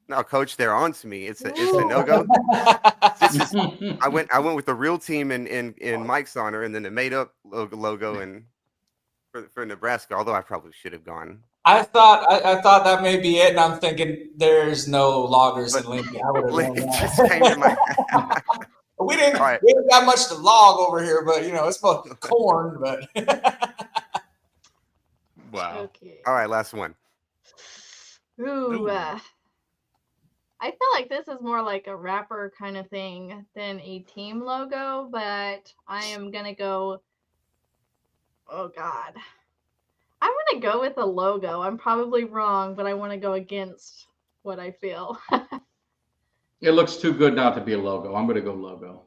No, coach, they're on to me. It's a no go. I went with the real team in Mike's honor, and then the made up logo and for Nebraska. Although I probably should have gone. I thought that may be it, and I'm thinking there's no loggers in Lincoln. I would have It known just that. came to my. We didn't All right. got much to log over here, but it's about corn. But Wow. Okay. All right, last one. Ooh. I feel like this is more like a rapper kind of thing than a team logo, but I am gonna go. Oh God. I'm gonna go with a logo. I'm probably wrong, but I want to go against what I feel. It looks too good not to be a logo. I'm going to go logo.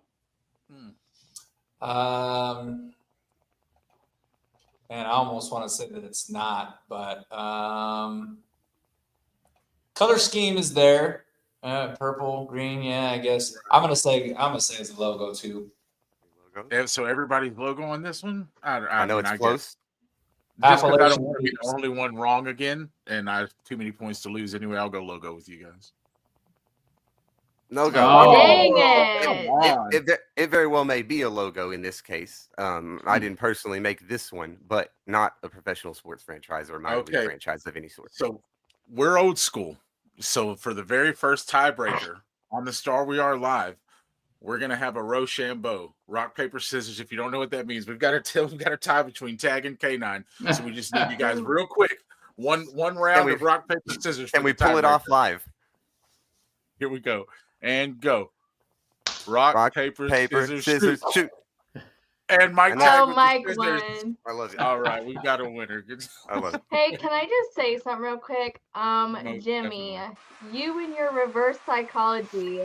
man, I almost want to say that it's not, but color scheme is there. Purple, green, yeah, I guess. I'm gonna say it's a logo too. So everybody's logo on this one? I know it's close. Just because I Appalachian don't want to be the only one wrong again, and I have too many points to lose anyway, I'll go logo with you guys. No go. Oh. Dang it. It very well may be a logo in this case. I didn't personally make this one, but not a professional sports franchise or minor league franchise of any sort. So we're old school. So for the very first tiebreaker on the Star We Are Live, we're gonna have a Rochambeau, rock paper scissors. If you don't know what that means, we've got a tie between Tag and K9. So we just need you guys real quick. One round of rock paper scissors. Can we pull it off live? Here we go. And go. Rock paper scissors, shoot. And Mike Tag Mike with the scissors. won. I love it. All right, we got a winner. I love it. Hey, can I just say something real quick? Jimmy, definitely. you and your reverse psychology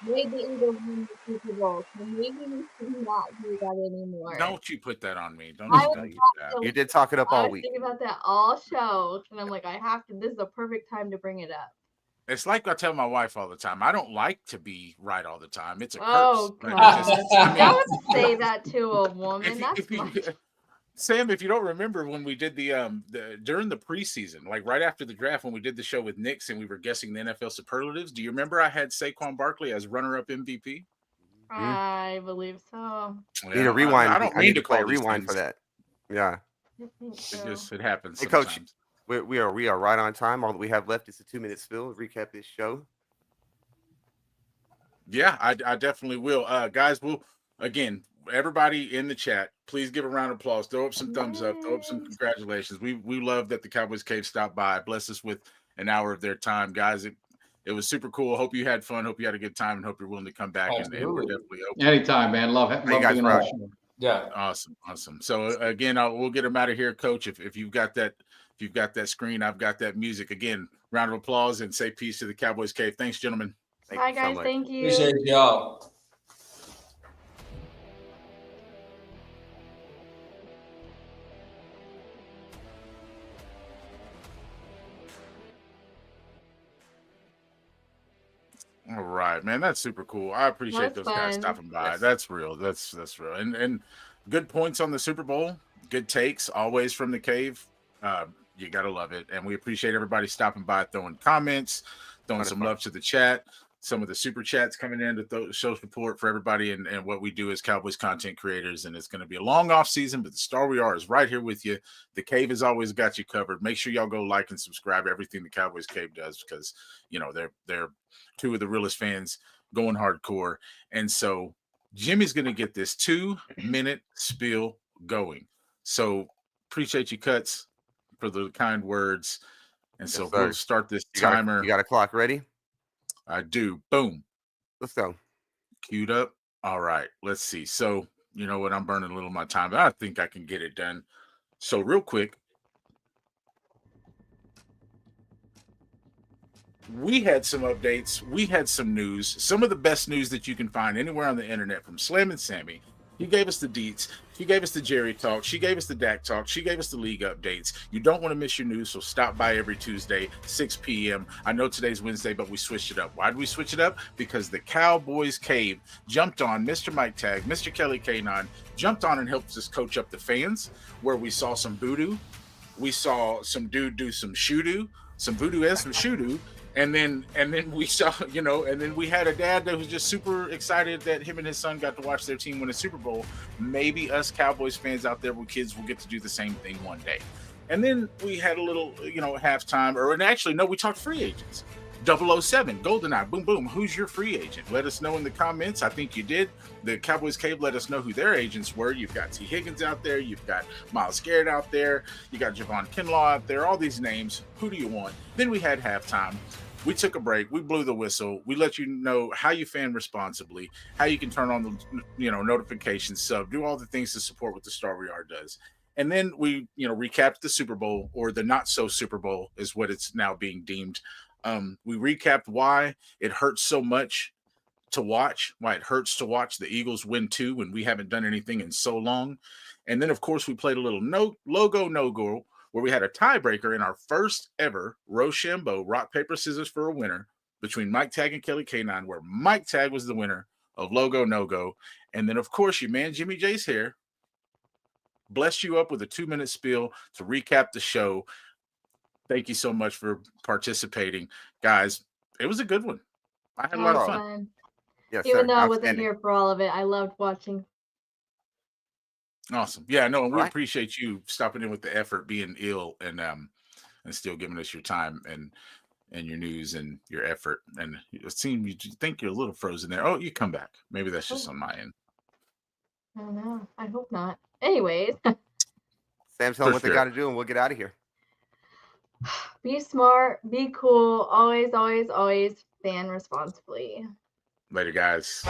made the Eagles win the Super Bowl. So maybe we should not do that anymore. Don't you put that on me. Don't I you was use that. talking- You did talk it up I all was week. thinking about that all show, and I'm like, I have to. This is a perfect time to bring it up. It's like I tell my wife all the time. I don't like to be right all the time. It's a curse. Oh Like, God! Don't say that to a woman. Sam, if you don't remember when we did the during the preseason, like right after the draft, when we did the show with Nix and we were guessing the NFL superlatives, do you remember I had Saquon Barkley as runner-up MVP? I believe so. You need a rewind. I don't I mean need to to play a call these rewind for things. that. Yeah. I think It so. happens. Hey, Coach. Sometimes. We are right on time. All that we have left is a 2-minute spill. Recap this show. Yeah, I definitely will. Guys, we'll again, everybody in the chat, please give a round of applause. Throw up some thumbs up. Throw up some congratulations. We love that the Cowboys Cave stopped by. Bless us with an hour of their time, guys. It was super cool. Hope you had fun. Hope you had a good time, and hope you're willing to come back. And we're definitely open. Anytime, man. Love you guys being on the show. Yeah. Awesome. So again, we'll get them out of here, Coach. If you've got that, screen, I've got that music. Again, round of applause and say peace to the Cowboys Cave. Thanks, gentlemen. Bye, guys. Thank you. Appreciate y'all. All right, man. That's super cool. I appreciate That's those guys fun. stopping by. Yes. That's real. That's real. And good points on the Super Bowl. Good takes always from the cave. You gotta love it. And we appreciate everybody stopping by, throwing comments, throwing some love to the chat. Some of the super chats coming in to show support for everybody and what we do as Cowboys content creators. And it's going to be a long off season, but the Star We Are is right here with you. The Cave has always got you covered. Make sure y'all go like and subscribe to everything the Cowboys Cave does, because they're two of the realest fans going hardcore. And so Jimmy's going to get this 2-minute spiel going. So appreciate you, Cuts, for the kind words. And so we'll start this timer. You got a clock ready? I do. Boom. Let's go. Queued up. All right. Let's see. So You know what? I'm burning a little of my time, but I think I can get it done. So real quick, we had some updates. We had some news. Some of the best news that you can find anywhere on the internet from Slam and Sammy. He gave us the deets. She gave us the Jerry talk. She gave us the Dak talk. She gave us the league updates. You don't want to miss your news, so stop by every Tuesday, 6 p.m. I know today's Wednesday, but we switched it up. Why did we switch it up? Because the Cowboys Cave jumped on Mr. Mike Tag, Mr. Kelly K9, jumped on and helped us coach up the fans, where we saw some voodoo. We saw some dude do some shoo-doo, some voodoo and some shoo-doo. And then we saw, and then we had a dad that was just super excited that him and his son got to watch their team win a Super Bowl. Maybe us Cowboys fans out there with kids will get to do the same thing one day. And then we had a little, halftime, and actually, no, we talked free agents. 007, GoldenEye, boom, boom. Who's your free agent? Let us know in the comments. I think you did. The Cowboys Cave let us know who their agents were. You've got T. Higgins out there. You've got Myles Garrett out there. You got Javon Kinlaw out there. All these names. Who do you want? Then we had halftime. We took a break. We blew the whistle. We let you know how you fan responsibly, how you can turn on the notifications, sub, do all the things to support what the Star We Are does. And then we recapped the Super Bowl, or the not so Super Bowl is what it's now being deemed. We recapped why it hurts so much to watch, why it hurts to watch the Eagles win 2 when we haven't done anything in so long. And then, of course, we played a little no-go, where we had a tiebreaker in our first ever Rochambeau rock, paper, scissors for a winner between Mike Tag and Kelly K9, where Mike Tag was the winner of Logo No-Go. And then, of course, your man Jimmy J's hair blessed you up with a 2-minute spiel to recap the show. Thank you so much for participating. Guys, it was a good one. I had a lot of fun. Yes, Even sir. though I wasn't Outstanding. here for all of it, I loved watching. Awesome. Yeah, no, and we Right. appreciate you stopping in with the effort, being ill, and still giving us your time and your news and your effort. And it seems you think you're a little frozen there. Oh, you come back. Maybe that's just on my end. I don't know. I hope not. Anyways, Sam, tell them For what they sure. got to do, and we'll get out of here. be smart, be cool, always, always, always fan responsibly. Later, guys.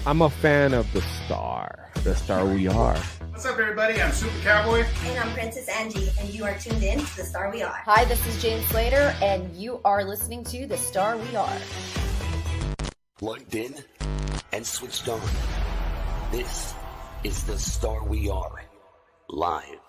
I'm a fan of the star we are. What's up, everybody? I'm Super Cowboy. And I'm Princess Angie, and you are tuned in to The Star We Are. Hi, this is Jane Slater, and you are listening to The Star We Are. Plugged in and switched on. This is The Star We Are, live.